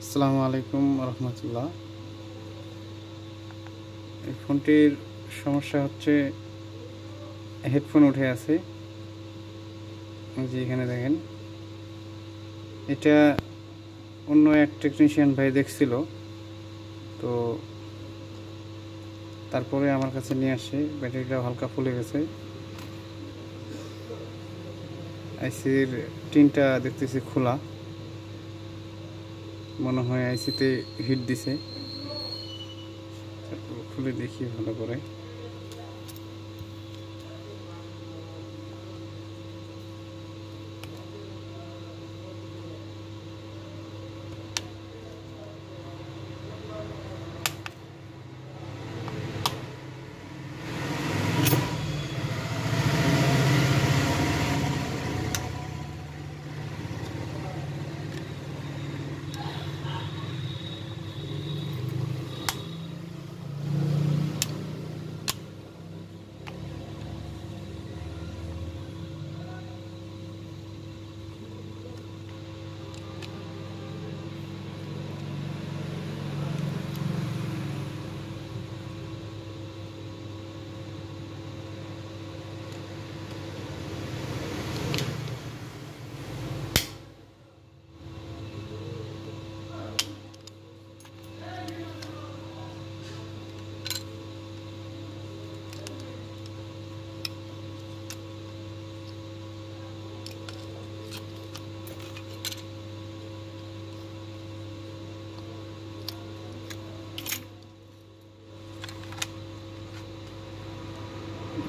আসসালামু আলাইকুম রহমতুল্লাহ। এই ফোনটির সমস্যা হচ্ছে হেডফোন উঠে আছে, যে এখানে দেখেন। এটা অন্য এক টেকনিশিয়ান ভাই দেখছিল, তো তারপরে আমার কাছে নিয়ে আসে। ব্যাটারিটা হালকা ফুলে গেছে, আইসির টিনটা দেখতেছি খোলা, মনে হয় আইসিতে হিট দিছে। তারপর খুলে দেখি ভালো করে।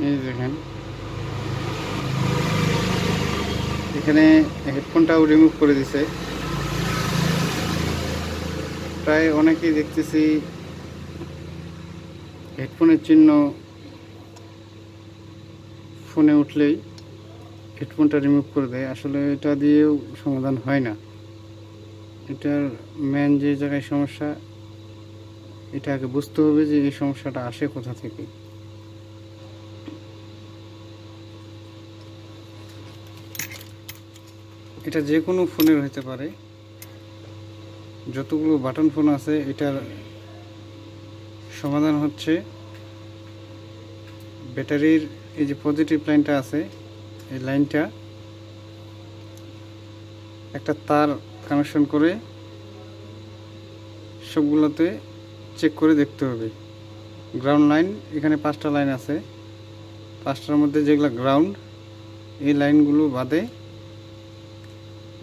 এই দেখেন, এখানে হেডফোনটাও রিমুভ করে দিছে। প্রায় অনেকেই দেখতেছি হেডফোনের চিহ্ন ফোনে উঠলেই হেডফোনটা রিমুভ করে দেয়। আসলে এটা দিয়েও সমাধান হয় না। এটার মেন যে জায়গায় সমস্যা, এটা আগে বুঝতে হবে যে এই সমস্যাটা আসে কোথা থেকে। এটা যে কোনো ফোনের হতে পারে। যতগুলো বাটন ফোন আছে, এটার সমাধান হচ্ছে ব্যাটারির এই যে পজিটিভ লাইনটা আছে, এই লাইনটা একটা তার কানেকশন করে সবগুলোতে চেক করে দেখতে হবে। গ্রাউন্ড লাইন, এখানে 5টা লাইন আছে, 5টার মধ্যে যেগুলো গ্রাউন্ড, এই লাইনগুলো বাদে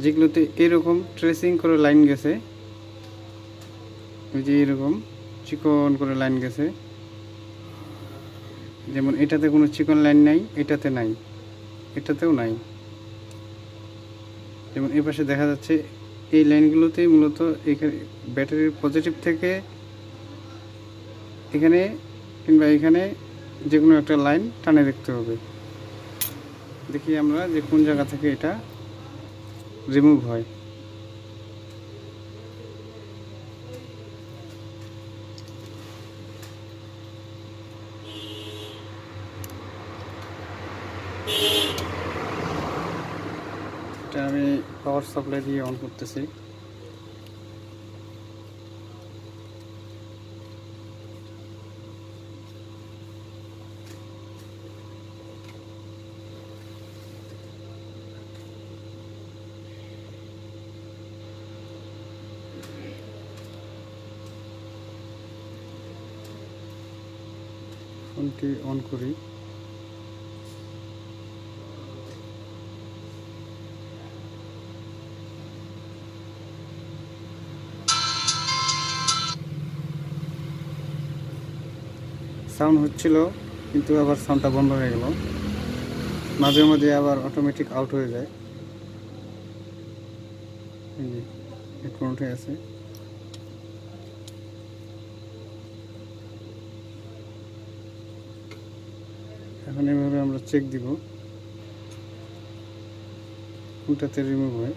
যেগুলোতে এরকম ট্রেসিং করে লাইন গেছে, ওই যে এরকম চিকন করে লাইন গেছে, যেমন এটাতে কোনো চিকন লাইন নাই, এটাতে নাই, এটাতেও নাই। যেমন এই পাশে দেখা যাচ্ছে, এই লাইনগুলোতেই মূলত এখানে ব্যাটারির পজিটিভ থেকে এখানে কিংবা এখানে যে কোনো একটা লাইন টানে দেখতে হবে। দেখি আমরা যে কোন জায়গা থেকে এটা রিমুভ হয়। এটা আমি পাওয়ার সাপ্লাই দিয়ে অন করতেছি। ফোনটি অন করি। সাউন্ড হচ্ছিল, কিন্তু আবার সাউন্ডটা বন্ধ হয়ে গেল। মাঝে মাঝে আবার অটোমেটিক আউট হয়ে যায়। হেডফোন উঠে আছে। এখন এভাবে আমরা চেক দিব কোনটাতে রিমুভ হয়।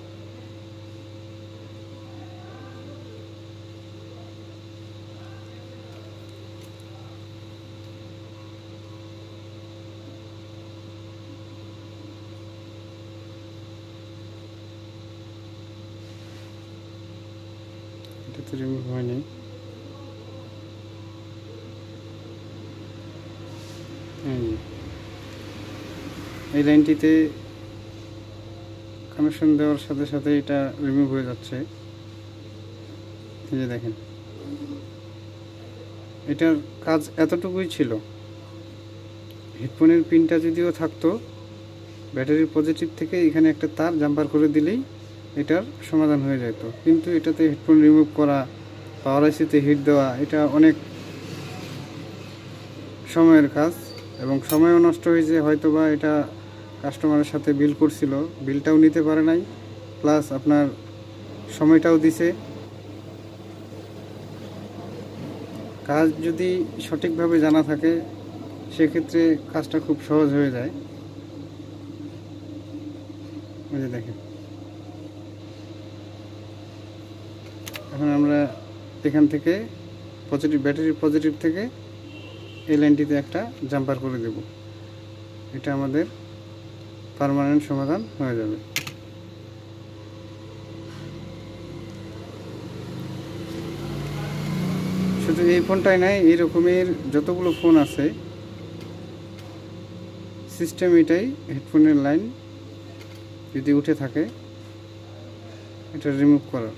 এটা তো রিমুভ হয়নি। এই লাইনটিতে কানেকশন দেওয়ার সাথে সাথে এটা রিমুভ হয়ে যাচ্ছে। এই যে দেখেন, এটার কাজ এতটুকুই ছিল। হেডফোনের পিনটা যদিও থাকতো, ব্যাটারির পজিটিভ থেকে এখানে একটা তার জাম্পার করে দিলেই এটার সমাধান হয়ে যেত। কিন্তু এটাতে হেডফোন রিমুভ করা, পাওয়ার আইসিতে হিট দেওয়া, এটা অনেক সময়ের কাজ এবং সময়ও নষ্ট হয়েছে। হয়তোবা এটা কাস্টমারের সাথে বিল করছিল, বিলটাও নিতে পারে নাই, প্লাস আপনার সময়টাও দিছে। কাজ যদি সঠিকভাবে জানা থাকে সেক্ষেত্রে কাজটা খুব সহজ হয়ে যায়। এই যে দেখেন, এখন আমরা এখান থেকে পজিটিভ, ব্যাটারির পজিটিভ থেকে এই লাইনটিতে একটা জাম্পার করে দেব। এটা আমাদের পার্মানেন্ট সমাধান হয়ে যাবে। শুধু এই ফোনটাই নাই, এই রকমের যতগুলো ফোন আছে সিস্টেম এটাই। হেডফোনের লাইন যদি উঠে থাকে এটা রিমুভ করার।